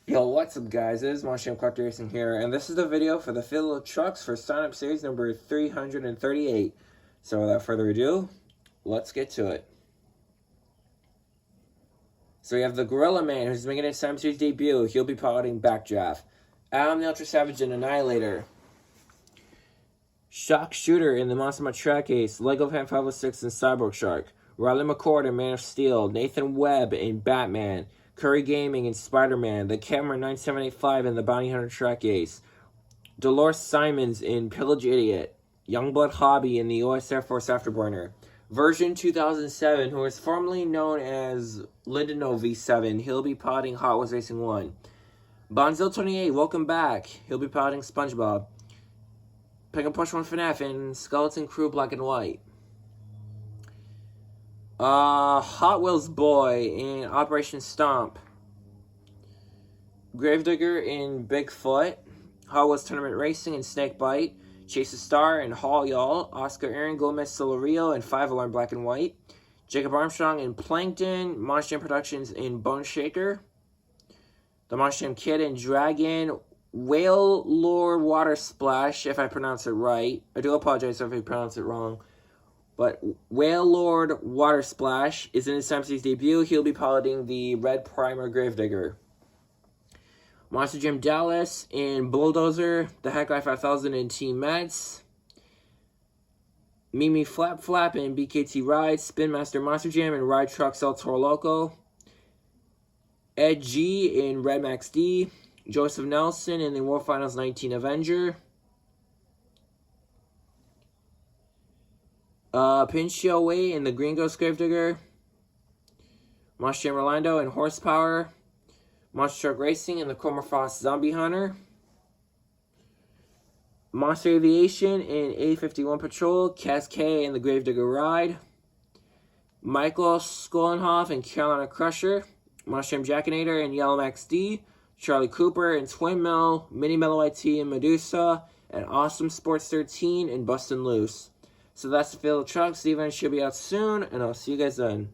Yo, what's up guys, it is Monster Collector Racing here, and this is the video for the Fiddle of Trucks for Startup Series number 338. So without further ado, let's get to it. So we have the Gorilla Man, who's making his Startup Series debut. He'll be piloting Backdraft. Adam the Ultra Savage and Annihilator. Shock Shooter in the Monster Mutt Track Ace, Lego Fan 506 and Cyborg Shark. Riley McCord in Man of Steel, Nathan Webb in Batman, Curry Gaming in Spider-Man, The Camera 9785 in the Bounty Hunter Track Ace, Dolores Simons in Pillage Idiot, Youngblood Hobby in the US Air Force Afterburner, Version 2007, who is formerly known as Lindeno V7, he'll be piloting Hot Wheels Racing 1. Bonzil28, welcome back, he'll be piloting SpongeBob. Pick and Push 1 FNAF and Skeleton Crew Black and White. Hot Wheels Boy in Operation Stomp. Gravedigger in Bigfoot. Hot Wheels Tournament Racing in Snakebite. Chase a Star in Haul Y'all. Oscar Aaron Gomez Solorio in 5 Alarm Black and White. Jacob Armstrong in Plankton. Monster Jam Productions in Bone Shaker. The Monster Jam Kid in Dragon. Whale Lore Water Splash, if I pronounce it right. I do apologize if I pronounce it wrong. But Whale Lord Water Splash is in his Startup Series debut. He'll be piloting the Red Primer Gravedigger. Monster Jam Dallas in Bulldozer, the Hackeye 5000 in Team Mets. Mimi Flap Flap in BKT Ride, Spin Master Monster Jam and Ride Trucks El Toro Loco. Ed G in Red Max D. Joseph Nelson in the World Finals 19 Avenger. Pinchio Way in the Green Ghost Gravedigger. Monster Jam Orlando in Horsepower. Monster Truck Racing in the Chroma Frost Zombie Hunter. Monster Aviation in A51 Patrol. Cascade in the Gravedigger Ride. Michael Skollenhoff in Carolina Crusher. Monster Jam Jackinator in Yellow Max D. Charlie Cooper in Twin Mill. Mini Mellow IT in Medusa. And Awesome Sports 13 in Bustin' Loose. So that's the Fiddle of Trucks. The event should be out soon, and I'll see you guys then.